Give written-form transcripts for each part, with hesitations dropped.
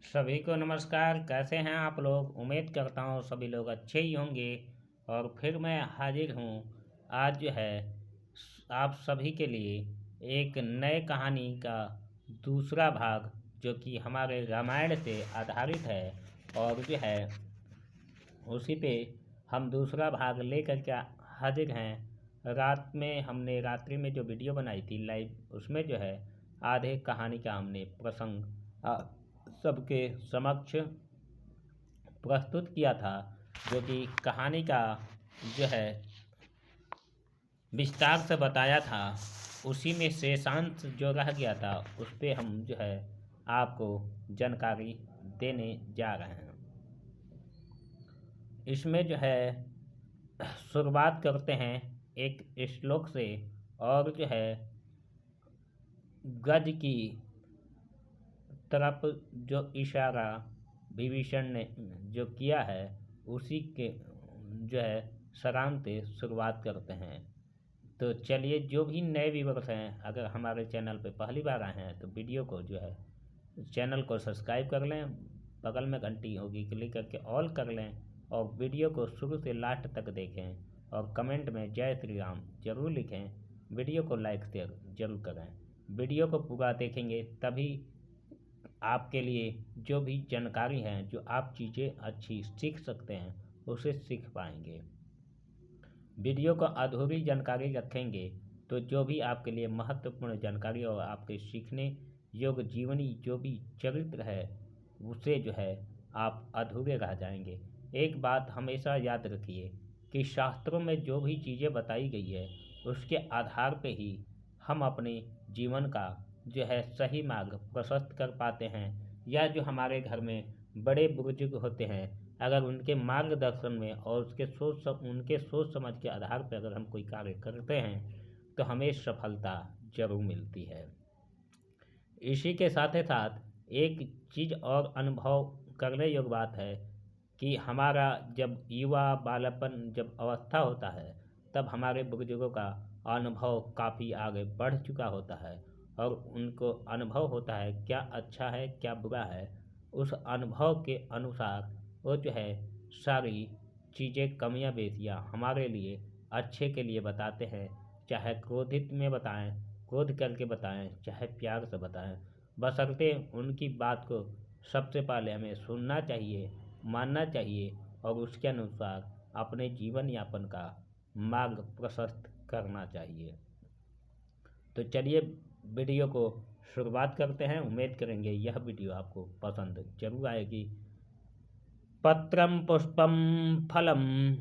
सभी को नमस्कार। कैसे हैं आप लोग? उम्मीद करता हूँ सभी लोग अच्छे ही होंगे। और फिर मैं हाजिर हूँ आज जो है आप सभी के लिए एक नए कहानी का दूसरा भाग, जो कि हमारे रामायण से आधारित है। और जो है उसी पे हम दूसरा भाग लेकर के हाजिर हैं। रात्रि में जो वीडियो बनाई थी लाइव, उसमें जो है आधे कहानी का हमने प्रसंग सबके समक्ष प्रस्तुत किया था, जो कि कहानी का जो है विस्तार से बताया था। उसी में शेषांश जो रह गया था उस पे हम जो है आपको जानकारी देने जा रहे हैं। इसमें जो है शुरुआत करते हैं एक श्लोक से। और जो है गज की तरफ जो इशारा विभीषण ने जो किया है, उसी के जो है सारांश से शुरुआत करते हैं। तो चलिए, जो भी नए व्यूअर्स हैं, अगर हमारे चैनल पे पहली बार आए हैं तो वीडियो को जो है चैनल को सब्सक्राइब कर लें, बगल में घंटी होगी क्लिक करके ऑल कर लें, और वीडियो को शुरू से लास्ट तक देखें, और कमेंट में जय श्री राम जरूर लिखें। वीडियो को लाइक शेयर जरूर करें। वीडियो को पूरा देखेंगे तभी आपके लिए जो भी जानकारी है, जो आप चीज़ें अच्छी सीख सकते हैं, उसे सीख पाएंगे। वीडियो को अधूरी जानकारी रखेंगे तो जो भी आपके लिए महत्वपूर्ण जानकारी और आपके सीखने योग्य जीवनी जो भी चरित्र है, उसे जो है आप अधूरे रह जाएंगे। एक बात हमेशा याद रखिए कि शास्त्रों में जो भी चीज़ें बताई गई है, उसके आधार पे ही हम अपने जीवन का जो है सही मार्ग प्रशस्त कर पाते हैं। या जो हमारे घर में बड़े बुजुर्ग होते हैं, अगर उनके मार्गदर्शन में और उनके सोच समझ के आधार पर अगर हम कोई कार्य करते हैं तो हमें सफलता जरूर मिलती है। इसी के साथ ही साथ एक चीज़ और अनुभव करने योग्य बात है कि हमारा जब युवा बालपन जब अवस्था होता है, तब हमारे बुजुर्गों का अनुभव काफ़ी आगे बढ़ चुका होता है, और उनको अनुभव होता है क्या अच्छा है क्या बुरा है। उस अनुभव के अनुसार वो जो है सारी चीज़ें कमियां बेसियां हमारे लिए अच्छे के लिए बताते हैं। चाहे क्रोधित में बताएं, क्रोध करके बताएं, चाहे प्यार से बताएं, बशर्ते उनकी बात को सबसे पहले हमें सुनना चाहिए, मानना चाहिए, और उसके अनुसार अपने जीवन यापन का मार्ग प्रशस्त करना चाहिए। तो चलिए वीडियो को शुरुआत करते हैं। उम्मीद करेंगे यह वीडियो आपको पसंद जरूर आएगी। पत्रम पुष्पम फलम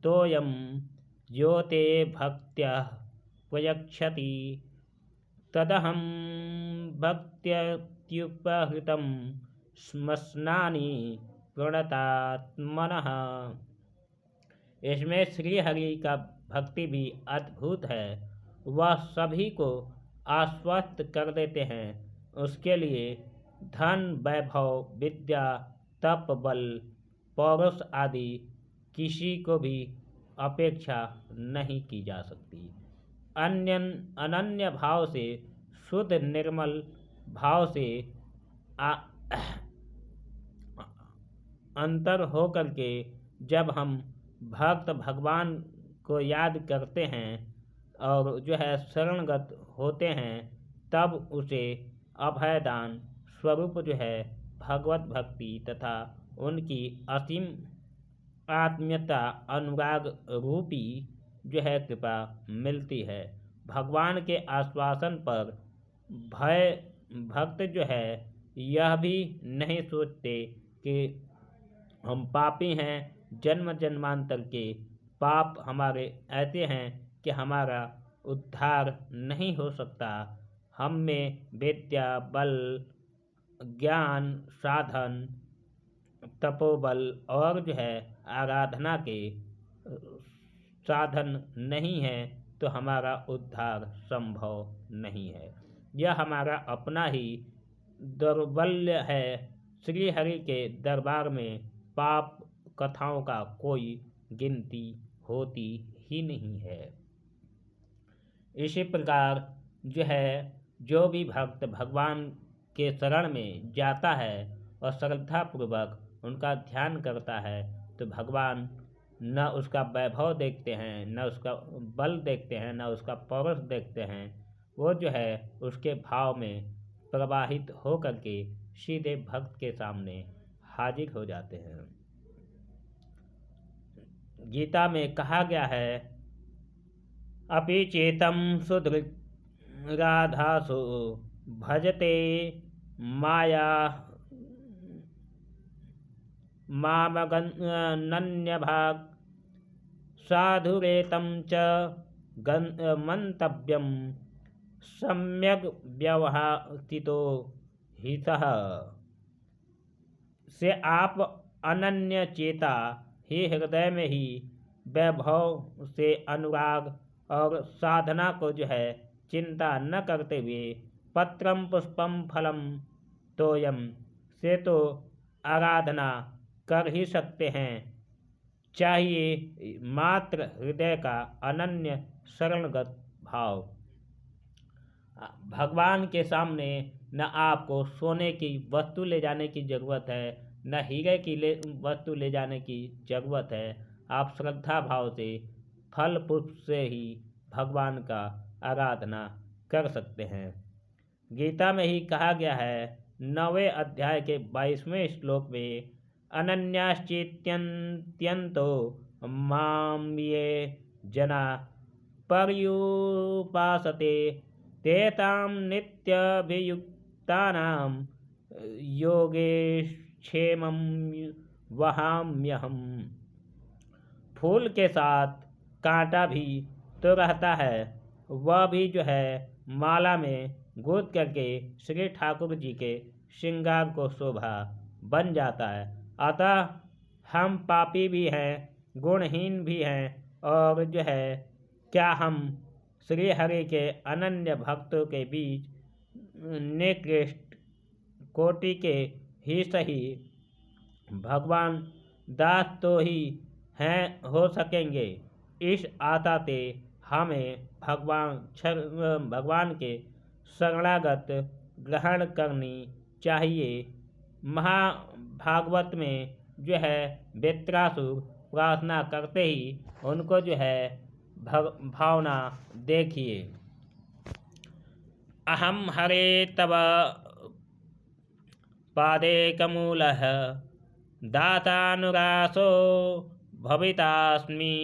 तोयम यो ते भक्त्या प्रयच्छति तदहं भक्त्युपहृतं स्मश्नानि प्रणतात्मनः। इसमें श्री हरि का भक्ति भी अद्भुत है। वह सभी को आश्वस्त कर देते हैं। उसके लिए धन, वैभव, विद्या, तप, बल, पौरुष आदि किसी को भी अपेक्षा नहीं की जा सकती। अनन्य भाव से, शुद्ध निर्मल भाव से अंतर हो करके जब हम भक्त भगवान को याद करते हैं और जो है शरणगत होते हैं, तब उसे अभयदान स्वरूप जो है भगवत भक्ति तथा उनकी असीम आत्मीयता अनुराग रूपी जो है कृपा मिलती है। भगवान के आश्वासन पर भय भक्त जो है यह भी नहीं सोचते कि हम पापी हैं, जन्म जन्मांतर के पाप हमारे ऐसे हैं कि हमारा उद्धार नहीं हो सकता। हम में विद्या, बल, ज्ञान, साधन, तपोबल और जो है आराधना के साधन नहीं है, तो हमारा उद्धार संभव नहीं है। यह हमारा अपना ही दौर्बल्य है। श्री हरि के दरबार में पाप कथाओं का कोई गिनती होती ही नहीं है। इसी प्रकार जो है जो भी भक्त भगवान के शरण में जाता है और श्रद्धापूर्वक उनका ध्यान करता है तो भगवान न उसका वैभव देखते हैं, न उसका बल देखते हैं, न उसका पौरुष देखते हैं। वो जो है उसके भाव में प्रवाहित हो करके सीधे भक्त के सामने हाजिर हो जाते हैं। गीता में कहा गया है, अपि चेतम सुधृत राधासु भजते माया मामगन्यभाग साधुरेतं च मंतव्यम सम्यक व्यवहारितो हितः। से आप अनन्य चेता ही हृदय में ही वैभव से अनुराग और साधना को जो है चिंता न करते हुए पत्रम पुष्पम फलम तोयम से तो आराधना कर ही सकते हैं। चाहिए मात्र हृदय का अनन्य शरणगत भाव। भगवान के सामने न आपको सोने की वस्तु ले जाने की जरूरत है, न हीरे की वस्तु ले जाने की जरूरत है। आप श्रद्धा भाव से फल पुष्प से ही भगवान का आराधना कर सकते हैं। गीता में ही कहा गया है 9वें अध्याय के 22वें श्लोक में, अनन्याश्चित्यन्तो माम ये जना पर्युपासते तेतां नित्यभियुक्तानां योगेक्षेमं वहाम्यहम्। फूल के साथ कांटा भी तो रहता है, वह भी जो है माला में गूंथ करके श्री ठाकुर जी के श्रृंगार को शोभा बन जाता है। अतः हम पापी भी हैं, गुणहीन भी हैं, और जो है क्या हम श्री हरि के अनन्य भक्तों के बीच निकृष्ट कोटि के ही सही भगवान दास तो ही हैं हो सकेंगे। इस आशा से हमें भगवान के शरणागत ग्रहण करनी चाहिए। महाभागवत में जो है वृत्रासुर प्रार्थना करते ही उनको जो है भावना देखिए, अहम हरे तव पादे कमूलः दातानुरासो भवितास्मि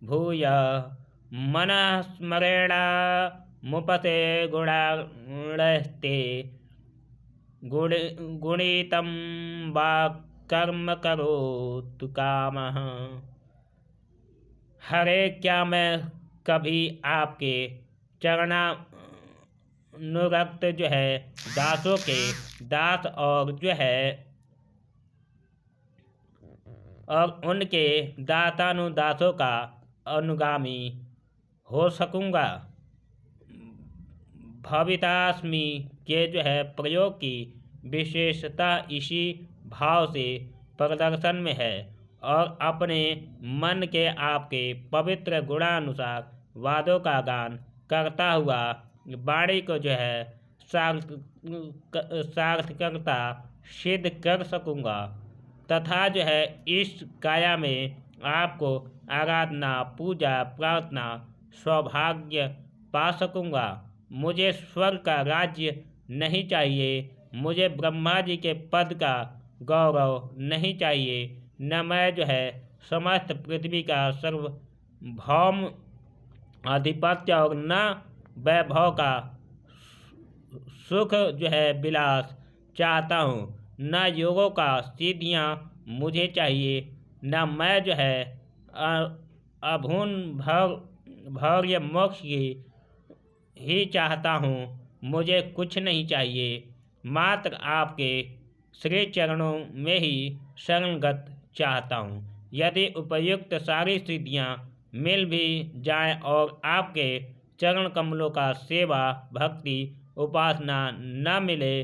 भूय मनः स्मरेण मुपते गुणास्ते गुणितं वा कर्म करोतु कामः। हरे, क्या मैं कभी आपके चरणानुरक्त जो है दासों के दास और जो है और उनके दातानुदासों का अनुगामी हो सकूँगा। भवितास्मि के जो है प्रयोग की विशेषता इसी भाव से प्रदर्शन में है और अपने मन के आपके पवित्र गुणानुसार वादों का गान करता हुआ वाणी को जो है सार्थकता सिद्ध कर सकूँगा तथा जो है इस काया में आपको आराधना पूजा प्रार्थना सौभाग्य पा सकूँगा। मुझे स्वर्ग का राज्य नहीं चाहिए, मुझे ब्रह्मा जी के पद का गौरव नहीं चाहिए, न मैं जो है समस्त पृथ्वी का सर्वभौम आधिपत्य और न वैभव का सुख जो है विलास चाहता हूँ, न योगों का सिद्धियाँ मुझे चाहिए, न मैं जो है अभून भौर्य मोक्ष की ही चाहता हूँ। मुझे कुछ नहीं चाहिए, मात्र आपके श्री चरणों में ही शरणगत चाहता हूँ। यदि उपयुक्त सारी सिद्धियाँ मिल भी जाएं और आपके चरण कमलों का सेवा भक्ति उपासना न मिले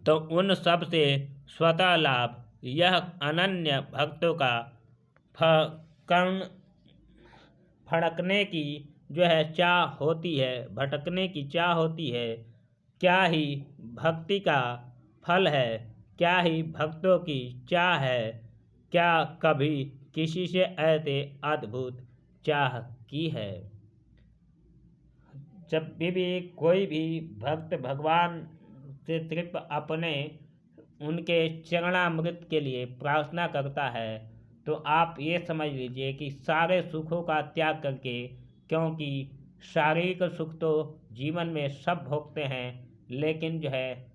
तो उन सब से स्वतः लाभ यह अनन्य भक्तों का फड़कने की जो है चाह होती है, भटकने की चाह होती है। क्या ही भक्ति का फल है, क्या ही भक्तों की चाह है, क्या कभी किसी से ऐसे अद्भुत चाह की है। जब भी कोई भी भक्त भगवान से सिर्फ अपने उनके चरणामृत के लिए प्रार्थना करता है, तो आप ये समझ लीजिए कि सारे सुखों का त्याग करके, क्योंकि शारीरिक सुख तो जीवन में सब भोगते हैं, लेकिन जो है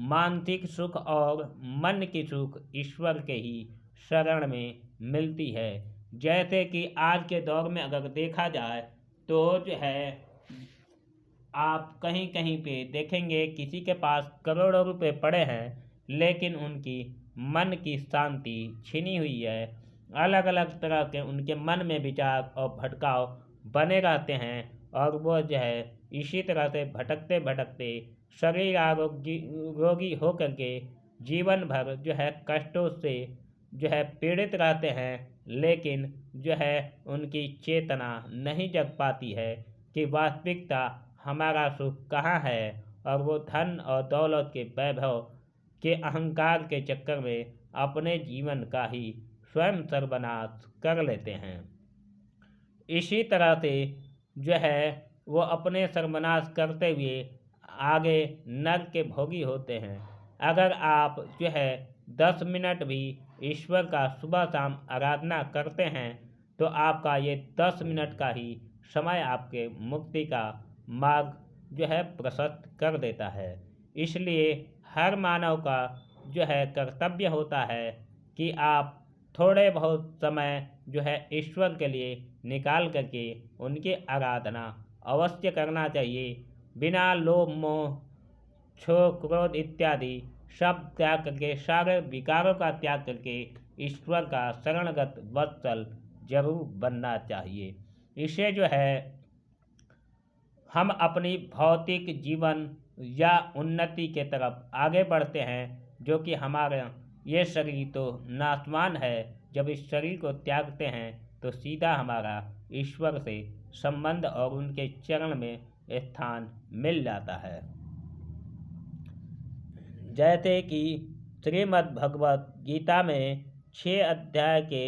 मानसिक सुख और मन की सुख ईश्वर के ही शरण में मिलती है। जैसे कि आज के दौर में अगर देखा जाए तो जो है आप कहीं कहीं पे देखेंगे किसी के पास करोड़ों रुपए पड़े हैं, लेकिन उनकी मन की शांति छिनी हुई है। अलग अलग तरह के उनके मन में विचार और भटकाव बने रहते हैं, और वो जो है इसी तरह से भटकते भटकते शरीर रोगी होकर के जीवन भर जो है कष्टों से जो है पीड़ित रहते हैं, लेकिन जो है उनकी चेतना नहीं जग पाती है कि वास्तविकता हमारा सुख कहाँ है, और वो धन और दौलत के वैभव के अहंकार के चक्कर में अपने जीवन का ही स्वयं सर्वनाश कर लेते हैं। इसी तरह से जो है वो अपने सर्वनाश करते हुए आगे नरक के भोगी होते हैं। अगर आप जो है 10 मिनट भी ईश्वर का सुबह शाम आराधना करते हैं, तो आपका ये 10 मिनट का ही समय आपके मुक्ति का मार्ग जो है प्रशस्त कर देता है। इसलिए हर मानव का जो है कर्तव्य होता है कि आप थोड़े बहुत समय जो है ईश्वर के लिए निकाल करके उनकी आराधना अवश्य करना चाहिए। बिना लोभ मोह क्षोभ क्रोध इत्यादि सब त्याग करके, सारे विकारों का त्याग करके ईश्वर का शरणगत वत्सल जरूर बनना चाहिए। इसे जो है हम अपनी भौतिक जीवन या उन्नति के तरफ आगे बढ़ते हैं, जो कि हमारा ये शरीर तो नाशवान है। जब इस शरीर को त्यागते हैं तो सीधा हमारा ईश्वर से संबंध और उनके चरण में स्थान मिल जाता है। जैसे कि श्रीमद् भगवत गीता में 6 अध्याय के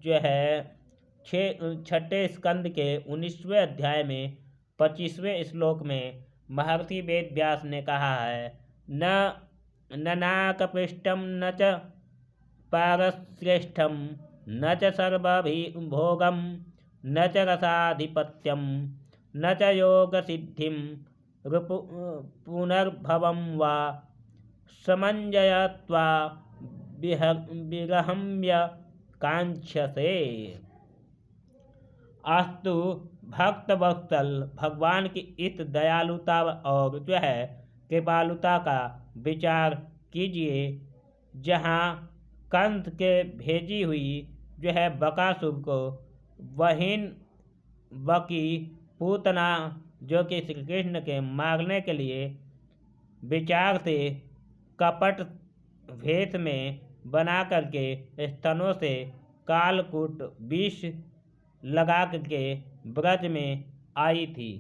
जो है 6 स्कंद के 19वें अध्याय में 25वें श्लोक में महर्षि वेद व्यास ने कहा है, न नाकपृष्ठम न च पारश्रेष्ठम न च सर्वभोगम न च रसाधिपत्यम न च योग सिद्धिम पुनर्भवम वा समंजयत्वा विरहम्य कांक्षसे। अस्तु भक्त वत्सल भगवान की इस दयालुता और जो है कृपालुता का विचार कीजिए, जहाँ कंस के भेजी हुई जो है बकासुर को वहीन बकी पूतना, जो कि श्री कृष्ण के मारने के लिए विचार से कपट भेष में बना करके स्तनों से कालकूट विष लगा करके ब्रज में आई थी,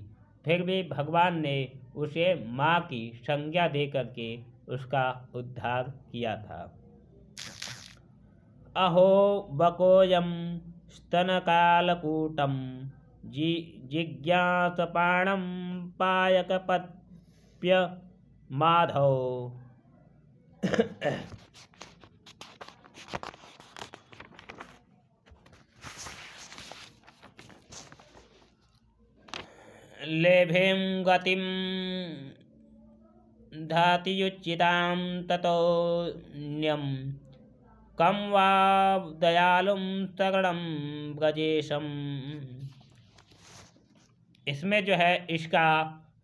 फिर भी भगवान ने उसे माँ की संज्ञा दे करके उसका उद्धार किया था। अहो बकोयम स्तनकालकूटम जिज्ञासपाणम पायकपत्य माधव। लेभेम गतिम धातियुच्चितां ततोऽन्यं कं वा दयालुं शरणं ब्रजेशम। इसमें जो है इसका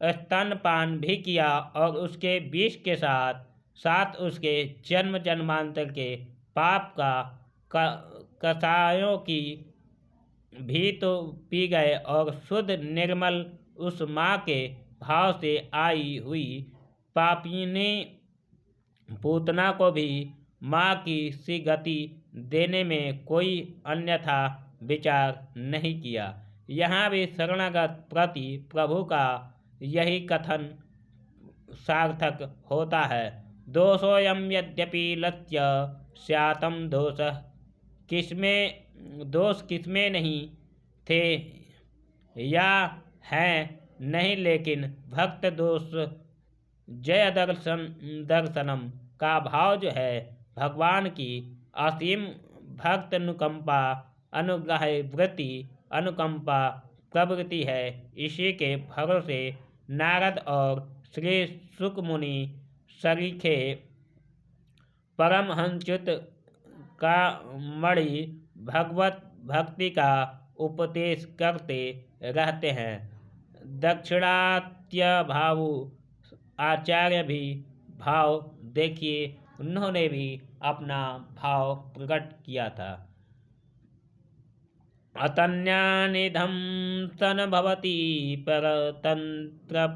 स्तनपान भी किया और उसके विष के साथ साथ उसके जन्म जन्मांतर के पाप का कसायों की भी तो पी गए, और शुद्ध निर्मल उस माँ के भाव से आई हुई पापिनी पूतना को भी माँ की सी गति देने में कोई अन्यथा विचार नहीं किया। यहाँ भी शरणागत प्रति प्रभु का यही कथन सार्थक होता है। दोषोऽयं यद्यपि लज्य स्यातं दोष किसमें नहीं थे या हैं नहीं, लेकिन भक्त दोष जय दर्शनम का भाव जो है भगवान की असीम भक्त अनुकंपा अनुग्रह वृत्ति अनुकंपा प्रवृत्ति है। इसी के भरोसे नारद और श्री शुक मुनि सरीखे परमहंसच्युत का मणि भगवत भक्ति का उपदेश करते रहते हैं। दक्षिणात्य भावु आचार्य भी भाव देखिए, उन्होंने भी अपना भाव प्रकट किया था। अतन्यानिधम सन भवती परतंत्र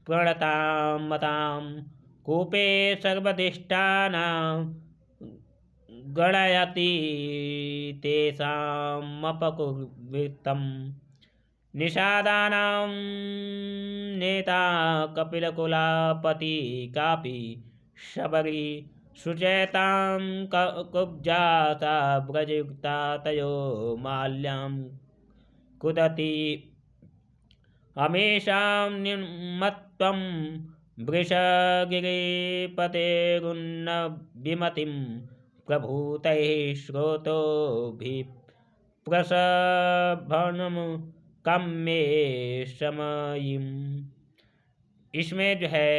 प्रणताम मताम कूपे सर्वदिष्टानां गणयति तेषामपकुर्वृत्तम् निषादानां नेता कपिलकुलापति कापि शबरी शुचैतां कुब्जाता व्रजयुक्ता तयो माल्यां कुदति अमीषां निमत्त्वं वृषगिरिपतेरुन्न विमतिं प्रभूतैः श्रोतोभिप्रसभनम कम्मे समयिम। इसमें जो है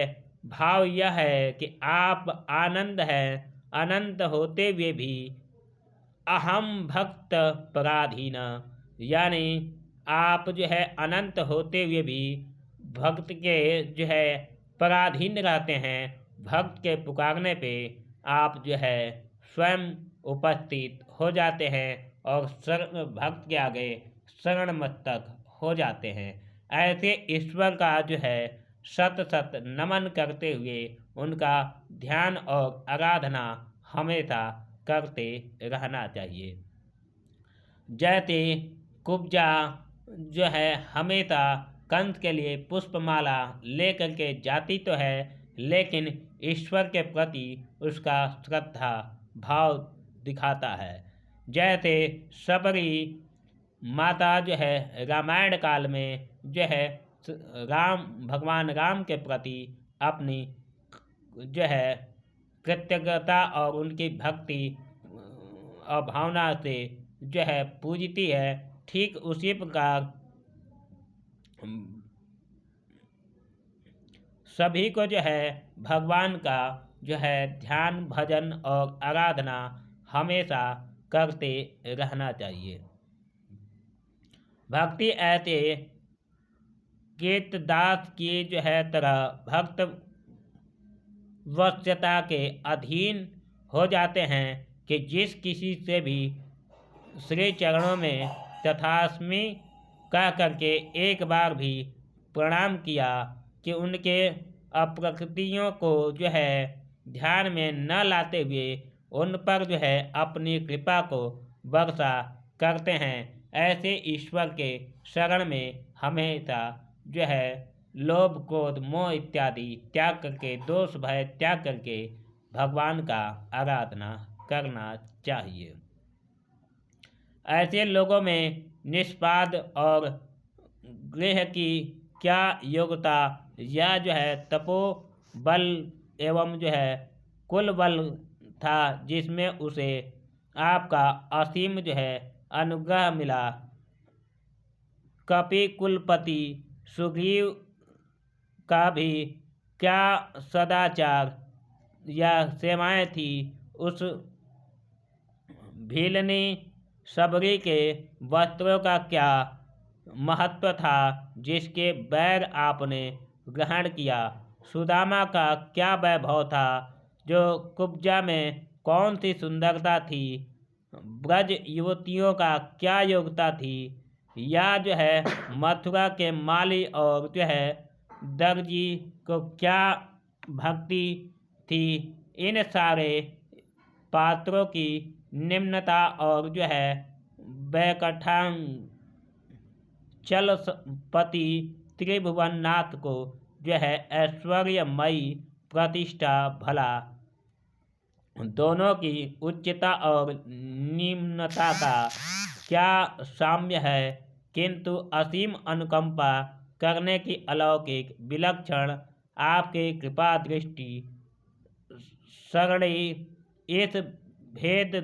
भाव यह है कि आप आनंद है, अनंत होते हुए भी अहम भक्त पराधीन, यानी आप जो है अनंत होते हुए भी भक्त के जो है पराधीन रहते हैं। भक्त के पुकारने पे आप जो है स्वयं उपस्थित हो जाते हैं और भक्त के आगे शरण मस्तक हो जाते हैं। ऐसे ईश्वर का जो है सत सत नमन करते हुए उनका ध्यान और आराधना हमेशा करते रहना चाहिए। जैसे कुब्जा जो है हमेशा कंस के लिए पुष्पमाला लेकर के जाती तो है, लेकिन ईश्वर के प्रति उसका श्रद्धा भाव दिखाता है। जैसे सबरी माता जो है रामायण काल में जो है भगवान राम के प्रति अपनी जो है कृतज्ञता और उनकी भक्ति और भावना से जो है पूजती है। ठीक उसी प्रकार सभी को जो है भगवान का जो है ध्यान भजन और आराधना हमेशा करते रहना चाहिए। भक्ति ऐसे कीर्तदास की जो है तरह भक्त वश्यता के अधीन हो जाते हैं कि जिस किसी से भी श्री चरणों में तथास्मि कह करके एक बार भी प्रणाम किया कि उनके अप्रकृतियों को जो है ध्यान में न लाते हुए उन पर जो है अपनी कृपा को वर्षा करते हैं। ऐसे ईश्वर के शरण में हमेशा जो है लोभ क्रोध मोह इत्यादि त्याग करके दोष भय त्याग करके भगवान का आराधना करना चाहिए। ऐसे लोगों में निष्पाद और गृह की क्या योग्यता या जो है तपो बल एवं जो है कुल बल था जिसमें उसे आपका असीम जो है अनुग्रह मिला। कपि कुलपति सुग्रीव का भी क्या सदाचार या सेवाएं थी। उस भीलनी सबरी के वस्त्रों का क्या महत्व था जिसके बैर आपने ग्रहण किया। सुदामा का क्या वैभव था, जो कुब्जा में कौन सी सुंदरता थी। ब्रज युवतियों का क्या योग्यता थी, या जो है मथुरा के माली और जो है दर्जी को क्या भक्ति थी। इन सारे पात्रों की निम्नता और जो है बैकठांग चलपति त्रिभुवननाथ को जो है ऐश्वर्यमयी प्रतिष्ठा भला दोनों की उच्चता और निम्नता का क्या साम्य है, किंतु असीम अनुकंपा करने की अलौकिक विलक्षण आपकी कृपा दृष्टि सरणी इस भेद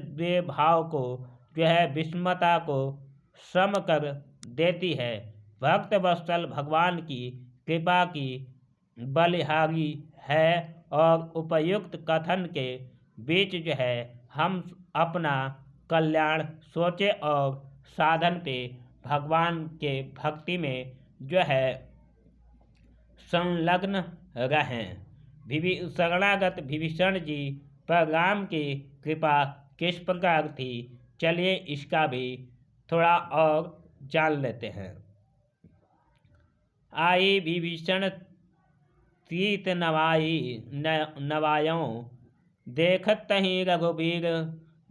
भाव को जो है विषमता को सम कर देती है। भक्त वत्सल भगवान की कृपा की बलिहारी है और उपयुक्त कथन के बीच जो है हम अपना कल्याण सोचे और साधन पे भगवान के भक्ति में जो है संलग्न रहें। शरणागत विभीषण जी पर राम की कृपा किस प्रकार थी, चलिए इसका भी थोड़ा और जान लेते हैं। आई विभीषण तीत नवायों, देखत तहीं रघुबीर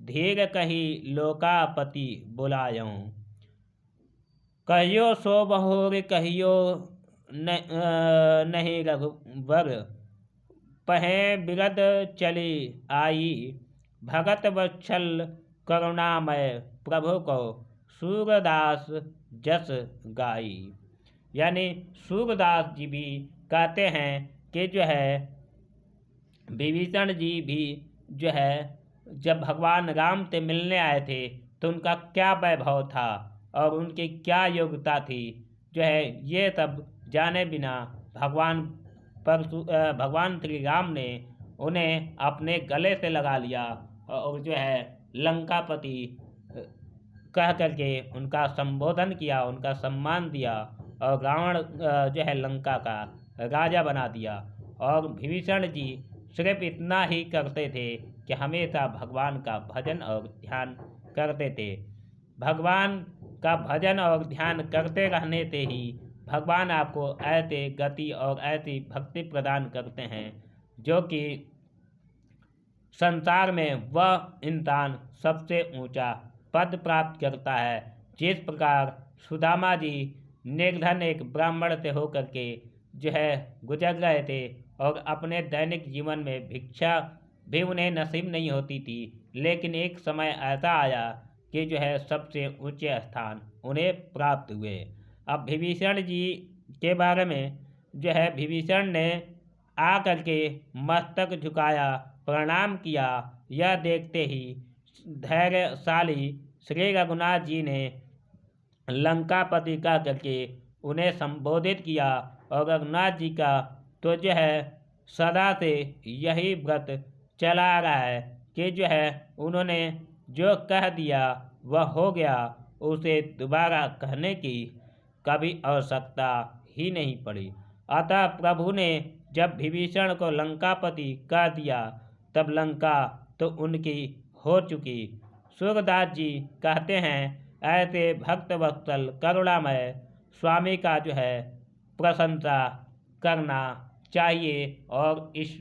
धीर कही लोकापति बुलायों। कहियो सो बहुर कहियो नहीं रघुबर, पहे बिरद चली आई। भगत वत्सल करुणामय प्रभु को सूरदास जस गाई। यानी सूरदास जी भी कहते हैं कि जो है विभीषण जी भी जो है जब भगवान राम से मिलने आए थे तो उनका क्या वैभव था और उनकी क्या योग्यता थी, जो है ये सब जाने बिना भगवान श्री राम ने उन्हें अपने गले से लगा लिया और जो है लंकापति कह करके उनका संबोधन किया, उनका सम्मान दिया और रावण जो है लंका का राजा बना दिया। और विभीषण जी सिर्फ इतना ही करते थे कि हमेशा भगवान का भजन और ध्यान करते थे। भगवान का भजन और ध्यान करते रहने से ही भगवान आपको ऐसे गति और ऐसी भक्ति प्रदान करते हैं जो कि संसार में वह इंसान सबसे ऊंचा पद प्राप्त करता है। जिस प्रकार सुदामा जी निर्धन एक ब्राह्मण से होकर के जो है गुजर रहे थे और अपने दैनिक जीवन में भिक्षा भी उन्हें नसीब नहीं होती थी, लेकिन एक समय ऐसा आया कि जो है सबसे ऊंचे स्थान उन्हें प्राप्त हुए। अब विभीषण जी के बारे में जो है विभीषण ने आ करके मस्तक झुकाया, प्रणाम किया। यह देखते ही धैर्यशाली श्री रघुनाथ जी ने लंकापति का करके उन्हें संबोधित किया और रघुनाथ जी का तो जो है सदा से यही व्रत चला आ रहा है कि जो है उन्होंने जो कह दिया वह हो गया, उसे दोबारा कहने की कभी आवश्यकता ही नहीं पड़ी। अतः प्रभु ने जब विभीषण को लंकापति कह दिया तब लंका तो उनकी हो चुकी। सूरदास जी कहते हैं ऐसे भक्त वत्सल करुणामय स्वामी का जो है प्रशंसा करना चाहिए और इस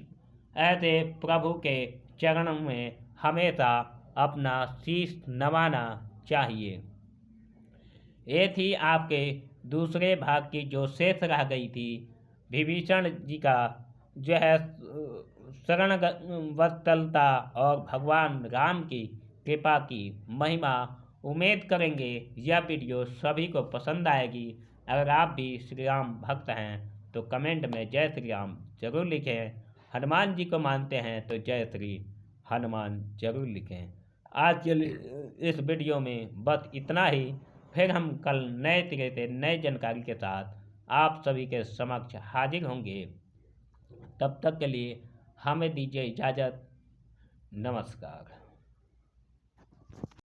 ऐसे प्रभु के चरणों में हमेशा अपना शीश नवाना चाहिए। ये थी आपके दूसरे भाग की जो शेष रह गई थी विभीषण जी का जो है शरण वत्सलता और भगवान राम की कृपा की महिमा। उम्मीद करेंगे यह वीडियो सभी को पसंद आएगी। अगर आप भी श्री राम भक्त हैं तो कमेंट में जय श्री राम जरूर लिखें। हनुमान जी को मानते हैं तो जय श्री हनुमान जरूर लिखें। आज के इस वीडियो में बस इतना ही। फिर हम कल नए सिरे से नए जानकारी के साथ आप सभी के समक्ष हाजिर होंगे। तब तक के लिए हमें दीजिए इजाज़त। नमस्कार।